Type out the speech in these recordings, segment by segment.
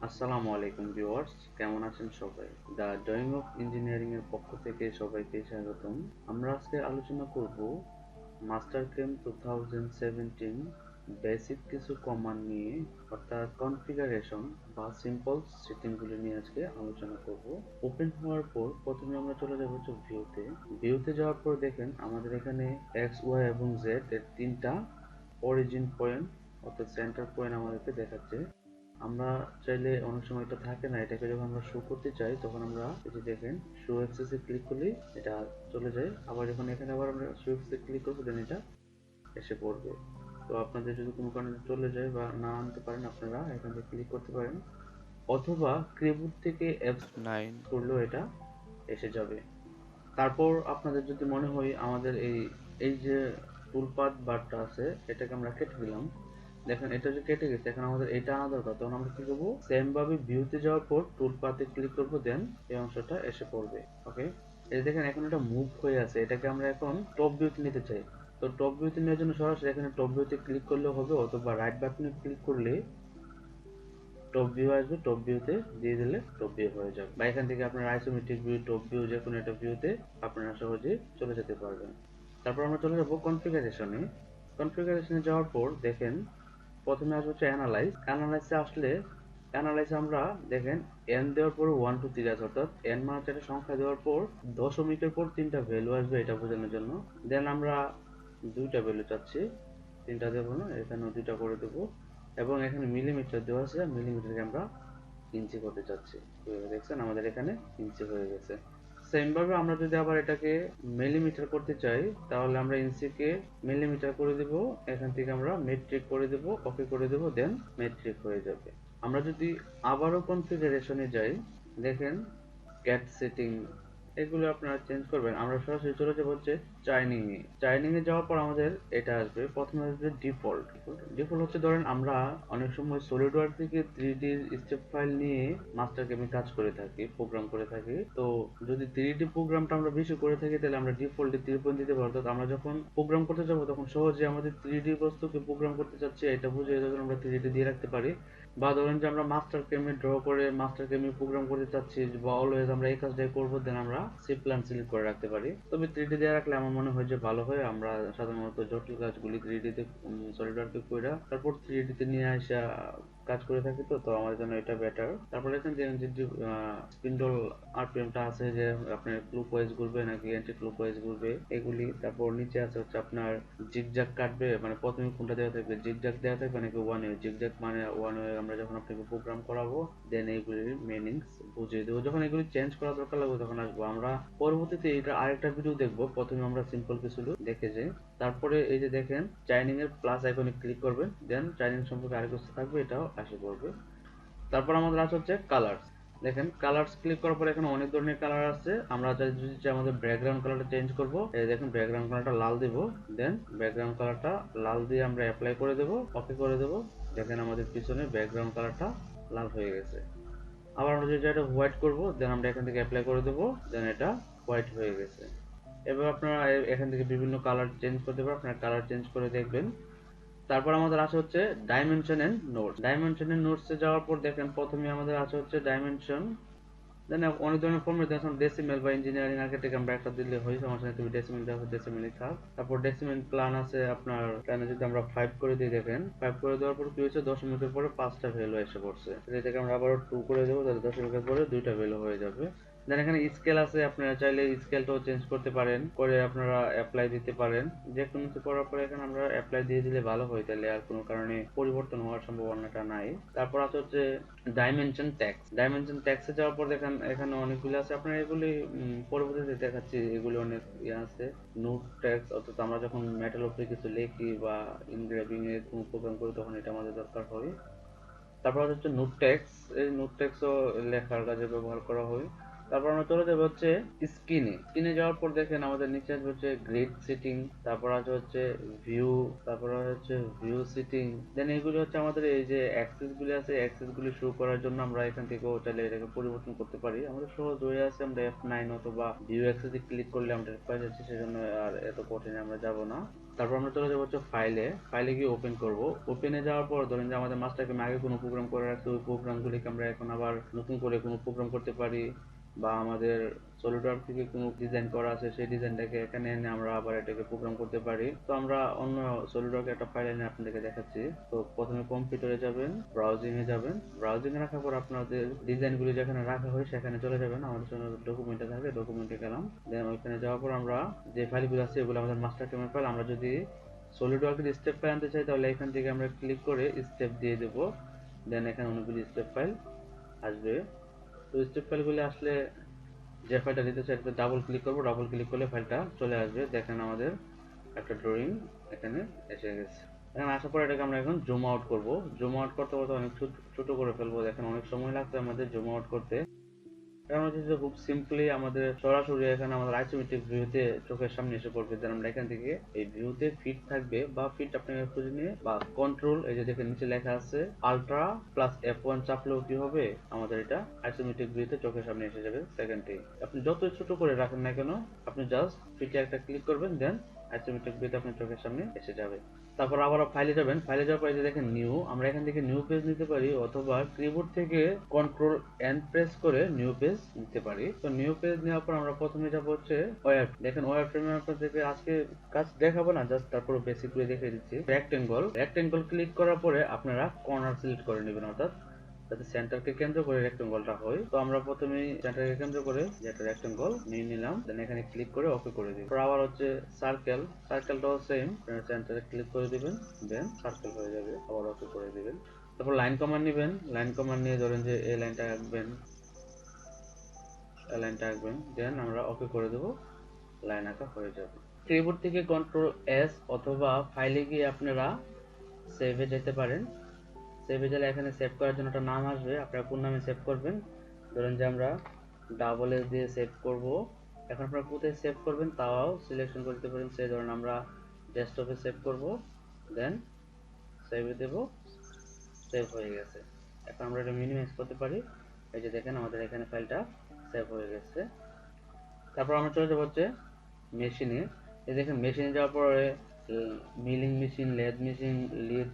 আসসালামু আলাইকুম ভিউয়ার্স, কেমন আছেন সবাই? দ্য ড্রয়িং অফ ইঞ্জিনিয়ারিং এর পক্ষ থেকে সবাইকে স্বাগতম। আমরা আজকে আলোচনা করব মাস্টারক্যাম 2017 বেসিক কিছু কমান্ড নিয়ে, অর্থাৎ কনফিগারেশন বা সিম্পল সেটিংগুলি নিয়ে আজকে আলোচনা করব। ওপেন হওয়ার পর প্রথমে আমরা চলে যাব হচ্ছে ভিউতে। ভিউতে যাওয়ার পর দেখেন আমাদের এখানে এক্স ওয়াই এবং জেড এর তিনটা অরিজিন পয়েন্ট অর্থাৎ সেন্টার পয়েন্ট আমাদেরকে দেখাচ্ছে। আমরা চাইলে অনেক সময় এটা থাকে না, এটাকে যখন আমরা শো করতে চাই তখন আমরা এই যে দেখেন শো অ্যাক্সেস এ ক্লিক করলে এটা চলে যায়। আবার যখন এখানে আবার আমরা শো অ্যাক্সেস এ ক্লিক করবো দেন এটা এসে পড়বে। তো আপনাদের যদি কোনো কারণে চলে যায় বা না আনতে পারেন আপনারা এখান থেকে ক্লিক করতে পারেন, অথবা কিবোর্ড থেকে F9 করলেও এটা এসে যাবে। তারপর আপনাদের যদি মনে হয় আমাদের এই এই যে টুলপাথ বারটা আছে এটাকে আমরা কেটে দিলাম, দেখেন এটা যে কেটে গেছে, এখন আমাদের এটা আনা দরকার। তখন আমরা কি করবো, সেম ভাবে ভিউতে যাওয়ার পর টুলপাথে ক্লিক করবো, দেন এই অংশটা এসে পড়বে। ওকে, এই দেখেন এখন এটা মুভ হয়ে আছে, এটাকে আমরা এখন টপ ভিউতে নিতে চাই। তো টপ ভিউতে নেওয়ার জন্য সরাসরি এখানে টপ ভিউতে ক্লিক করলে হবে, অথবা রাইট বাটনে ক্লিক করলে টপ ভিউ আসবে, টপ ভিউতে দিয়ে দিলে টপ ভিউ হয়ে যাবে। বা এখান থেকে আপনার আইসোমেট্রিক ভিউ, টপ ভিউ, যে কোনো একটা ভিউতে আপনারা সহজে চলে যেতে পারবেন। তারপর আমরা চলে যাবো কনফিগারেশনে। কনফিগারেশনে যাওয়ার পর দেখেন প্রথমে আসবে হচ্ছে অ্যানালাইজ। অ্যানালাইজে আসলে অ্যানালাইজে আমরা দেখেন এন দেওয়ার পর 1 2 3 আছে, অর্থাৎ এন মানে একটা সংখ্যা দেওয়ার পর দশমিকের পর তিনটা ভ্যালু আসবে এটা বোঝানোর জন্য। দেন আমরা দুইটা ভ্যালু চাচ্ছি, তিনটা দেবো না, এখানেও দুইটা করে দেবো। এবং এখানে মিলিমিটার দেওয়া আছে, মিলিমিটারকে আমরা ইঞ্চি করতে চাচ্ছি। দেখছেন আমাদের এখানে ইঞ্চি হয়ে গেছে। সেম ভাবে আমরা যদি আবার এটাকে মিলিমিটার করতে চাই তাহলে আমরা ইঞ্চিকে মিলিমিটার করে দেব, এখান থেকে আমরা মেট্রিক করে দেব, ওকে করে দেব, দেন মেট্রিক হয়ে যাবে। আমরা যদি আবারও কনফিগারেশনে যাই, দেখেন ক্যাট সেটিং, এগুলো আপনারা চেঞ্জ করবেন। আমরা সরাসরি চলে যাবো হচ্ছে চাইনিং এ। চাইনিং এ যাওয়ার পর আমাদের এটা আসবে, প্রথমে আসবে ডিফল্ট। ডিফল্ট হচ্ছে ধরেন আমরা অনেক সময় সলিড ওয়ার্ক থেকে 3D স্টেপ ফাইল নিয়ে মাস্টার গেমে কাজ করে থাকি, প্রোগ্রাম করে থাকি। তো যদি 3D প্রোগ্রামটা আমরা বেশি করে থাকি তাহলে আমরা ডিফল্টে 3 দিতে পারবো। অর্থাৎ আমরা যখন প্রোগ্রাম করতে যাবো তখন সহজে আমাদের 3D বস্তুকে প্রোগ্রাম করতে চাচ্ছি এটা বুঝে যখন আমরা 3D দিয়ে রাখতে পারি। বা ধরেন যে আমরা মাস্টার কেমে ড্র করে মাস্টার কেমে প্রোগ্রাম করতে চাচ্ছি বা অলওয়েজ আমরা এই কাজটাই করবো, দেন আমরা সি প্ল্যান সিলেক্ট করে রাখতে পারি। তবে 3D দিয়ে রাখলে আমার মনে হয় যে ভালো হয়। আমরা সাধারণত জটিল কাজগুলি 3D তে সলিড ওয়ার্কে কইরা তারপর 3D তে নিয়ে আসা কাজ করে থাকি। তো তো আমাদের জন্য এটা বেটার। তারপরে এখানে যে স্পিন্ডল আরপিএমটা আছে, যে আপনার ক্লকওয়াইজ ঘুরবে নাকি অ্যান্টি ক্লকওয়াইজ ঘুরবে এগুলি। তারপর নিচে আছে হচ্ছে আপনার জিগজ্যাগ কাটবে, মানে প্রথমে কোনটা দেওয়া থাকবে, জিগজ্যাগ দেওয়া থাকবে নাকি ওয়ান ওয়ে। জিগজ্যাগ মানে ওয়ান ওয়ে আমরা যখন আপনাকে প্রোগ্রাম করাবো দেন এইগুলির মিনিংস বুঝিয়ে দেবো। যখন এগুলি চেঞ্জ করা দরকার লাগবে তখন আসবো। আমরা পরবর্তীতে এটা আরেকটা ভিডিও দেখবো, প্রথমে আমরা সিম্পল কিছু দেখে যাই। তারপরে এই যে দেখেন চাইনিং এর প্লাস আইকনে ক্লিক করবেন, দেন চাইনিং সম্পর্কে আরেক কিছু থাকবে, এটাও আসে পড়বে। তারপর আমাদের আছে হচ্ছে কালার্স। দেখেন কালার্স ক্লিক করার পর এখানে অনেক ধরনের কালার আছে। আমরা যদি চাই আমাদের ব্যাকগ্রাউন্ড কালারটা চেঞ্জ করব, এই দেখেন ব্যাকগ্রাউন্ড কালারটা লাল দিব, দেন ব্যাকগ্রাউন্ড কালারটা লাল দিয়ে আমরা অ্যাপ্লাই করে দেব, ওকে করে দেব। দেখেন আমাদের পিছনে ব্যাকগ্রাউন্ড কালারটা লাল হয়ে গেছে। আবার আমরা যদি এটা হোয়াইট করব, দেন আমরা এখান থেকে অ্যাপ্লাই করে দেব, দেন এটা হোয়াইট হয়ে গেছে। এবার আপনারা এখান থেকে বিভিন্ন কালার চেঞ্জ করতে পারেন, আপনারা কালার চেঞ্জ করে দেখবেন। তারপর আমাদের আছে হচ্ছে dimension and notes. Dimension and নোটসে যাওয়ার পর দেখেন প্রথমে আমাদের আছে হচ্ছে ডাইমেনশন, দেন অনেক ধরনের ফর্মেট আছে, ডেসিমেল বা ইঞ্জিনিয়ারিং আর্কিটেক্ট আমরা একটা দিলে হয়, সমস্যা নেই, তুমি ডেসিমেল দাও, ডেসিমেলই থাক। তারপর ডেসিমেল প্ল্যান আছে আপনার, প্ল্যানে যদি আমরা 5 করে দিই, দেখেন 5 করে দেওয়ার পর কি হয়েছে, দশমিকের পরে 5টা ভ্যালু এসে পড়ছে। এটাকে আমরা আবার 2 করে দেবো, তাহলে দশমিকের পরে 2টা ভ্যালু হয়ে যাবে। দেন এখানে স্কেল আছে, আপনারা চাইলে স্কেলটাও চেঞ্জ করতে পারেন, করে আপনারা অ্যাপ্লাই দিতে পারেন। যে কোনো কিছু করার পরে এখানে আমরা অ্যাপ্লাই দিয়ে দিলে ভালো হয়, তাহলে আর কোনো কারণে পরিবর্তন হওয়ার সম্ভাবনাটা নাই। তারপর আছে হচ্ছে ডাইমেনশন ট্যাক্স। ডাইমেনশন ট্যাক্সে যাওয়ার পর দেখেন এখানে অনেকগুলো আছে, আপনারা এগুলি পরবর্তীতে দেখাচ্ছি, এগুলি অনেক ইয়ে আছে। নোট ট্যাক্স, অর্থাৎ আমরা যখন মেটাল উপরে কিছু লিখি বা ইনগ্রেভিং এর কোনো প্রোগ্রাম করি তখন এটা আমাদের দরকার হয়। তারপর হচ্ছে নোট ট্যাক্স, এই নোট ট্যাক্সও লেখার কাজে ব্যবহার করা হয়। তারপর আমরা চলে যাবো হচ্ছে স্ক্রিনে। স্ক্রিনে যাওয়ার পর দেখেন আমাদের নিচে আসবে হচ্ছে গ্রিড সেটিং, তারপর আছে হচ্ছে ভিউ, তারপর হচ্ছে ভিউ সেটিং। দেন এগুলি হচ্ছে আমাদের এই যে অ্যাক্সেস গুলি আছে, অ্যাক্সেস গুলি শো করার জন্য আমরা এখান থেকেও চাইলে এটাকে পরিবর্তন করতে পারি। আমাদের সহজ হয়ে আছে, আমরা F9 অথবা ভিউ অ্যাক্সেস এ ক্লিক করলে আমরা পেয়ে যাচ্ছি, সেজন্য আর এত কঠিন আমরা যাব না। তারপর আমরা চলে যাবো হচ্ছে ফাইলে গিয়ে ওপেন করব। ওপেনে যাওয়ার পর ধরেন যে আমাদের মাস্টারকেমে আগে কোনো প্রোগ্রাম করে রাখছে, ওই প্রোগ্রামগুলিকে আমরা এখন আবার নতুন করে কোনো প্রোগ্রাম করতে পারি, বা আমাদের সলিডওয়ার্ক থেকে কোনো ডিজাইন করা আছে সেই ডিজাইনটাকে এখানে এনে আমরা আবার এটাকে প্রোগ্রাম করতে পারি। তো আমরা অন্য সলিডওয়ার্কে একটা ফাইল এনে আপনাদেরকে দেখাচ্ছি। তো প্রথমে কম্পিউটারে যাবেন, ব্রাউজিং এ যাবেন, ব্রাউজিং এ রাখার পর আপনাদের ডিজাইনগুলি যেখানে রাখা হয় সেখানে চলে যাবেন। আমাদের জন্য ডকুমেন্টে থাকে, ডকুমেন্টে গেলাম, দেন ওইখানে যাওয়ার পর আমরা যে ফাইলগুলো আছে এগুলো আমাদের মাস্টারকেমের ফাইল। আমরা যদি সলিডওয়ার্কের স্টেপ ফাইল আনতে চাই তাহলে এখান থেকে আমরা ক্লিক করে স্টেপ দিয়ে দেবো, দেন এখানে অনেকগুলি স্টেপ ফাইল আসবে। তো স্টেপ ফাইলগুলি আসলে যে ফাইলটা দিতে চাই এটাতে ডাবল ক্লিক করবো, ডাবল ক্লিক করলে ফাইলটা চলে আসবে। দেখেন আমাদের একটা ড্রয়িং এখানে এসে গেছে। এখানে আসার পর এটাকে আমরা এখন জুম আউট করবো। জুম আউট করতে করতে অনেক ছোট করে ফেলবো। দেখেন অনেক সময় লাগছে আমাদের জুম আউট করতে। কারণ হচ্ছে খুব সিম্পলি আমাদের সরাসরি এখানে আমাদের আইসোমেট্রিক ভিউতে চোখের সামনে এসে পড়বে। দেন আমরা এখান থেকে এই ভিউতে ফিট থাকবে বা ফিট আপনাকে খুঁজে নিয়ে বা কন্ট্রোল, এই যে দেখেন নিচে লেখা আছে আলট্রা প্লাস F1 চাপলেও কি হবে, আমাদের এটা আইসোমেট্রিক ভিউতে চোখের সামনে এসে যাবে সেকেন্ডে। আপনি যত ছোট করে রাখেন না কেন, আপনি জাস্ট ফিটে একটা ক্লিক করবেন, দেন আইসোমেট্রিক ভিউতে আপনার চোখের সামনে এসে যাবে। তারপর আবার ফাইলে যাবেন, ফাইলে যাওয়ার পরে দেখেন নিউ, আমরা এখান থেকে নিউ পেজ নিতে পারি অথবা কিবোর্ড থেকে কন্ট্রোল এন প্রেস করে নিউ পেজ নিতে পারি। তো নিউ পেজ নেওয়ার পর আমরা প্রথমে যাব হচ্ছে ওয়্যার। দেখেন ওয়্যার ফ্রেমে আপনাদেরকে আজকে কাজ দেখাবো না, জাস্ট তারপর বেসিক করে দেখিয়ে দিচ্ছি। রেক্টেঙ্গল ক্লিক করার পরে আপনারা কর্নার সিলেক্ট করে নেবেন, অর্থাৎ যাতে সেন্টারকে কেন্দ্র করে রেক্টেঙ্গলটা হয়। তো আমরা প্রথমে সেন্টারকে কেন্দ্র করে একটা রেক্টেঙ্গল নিয়ে নিলাম, দেন এখানে ক্লিক করে ওকে করে দিই। আবার হচ্ছে সার্কেলটাও সেম, সেন্টারে ক্লিক করে দিবেন, দেন সার্কেল হয়ে যাবে, আবার ওকে করে দিবেন। তারপর লাইন কমান্ড নেবেন, লাইন কমান্ড নিয়ে ধরেন যে এই লাইনটা আঁকবেন, দেন আমরা ওকে করে দেব, লাইন আঁকা হয়ে যাবে। কিবোর্ড থেকে কন্ট্রোল এস অথবা ফাইলে গিয়ে আপনারা সেভে যেতে পারেন। সেভে গেলে এখানে সেভ করার জন্য একটা নাম আসবে, আপনারা কোন নামে সেভ করবেন। ধরেন যে আমরা ডাবল এস দিয়ে সেভ করব। এখন আপনারা কোথায় সেভ করবেন তাও সিলেকশন করতে পারেন। সেই ধরেন আমরা ডেস্কটপে সেভ করব, দেন সেভে দেব, সেভ হয়ে গেছে। এখন আমরা এটা মিনিমাইজ করতে পারি। এই যে দেখেন আমাদের এখানে ফাইলটা সেভ হয়ে গেছে। তারপর আমরা চলে যাবো হচ্ছে মেশিনে। এই দেখেন মেশিনে যাওয়ার পরে milling machine, lathe machine, lead,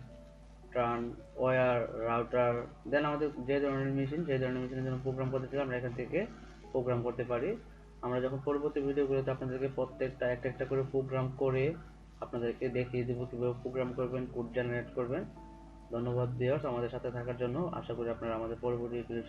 turn, wire, router, then আমাদের যে ধরনের মেশিনের জন্য প্রোগ্রাম করতে চাই আমরা এখান থেকে প্রোগ্রাম করতে পারি। আমরা যখন পরবর্তী ভিডিওগুলোতে আপনাদেরকে প্রত্যেকটা একটা একটা করে প্রোগ্রাম করে আপনাদেরকে দেখিয়ে দেবো কিভাবে প্রোগ্রাম করবেন, কোড জেনারেট করবেন। ধন্যবাদ ভিউয়ার্স আমাদের সাথে থাকার জন্য। আশা করি আপনারা আমাদের পরবর্তী ভিডিও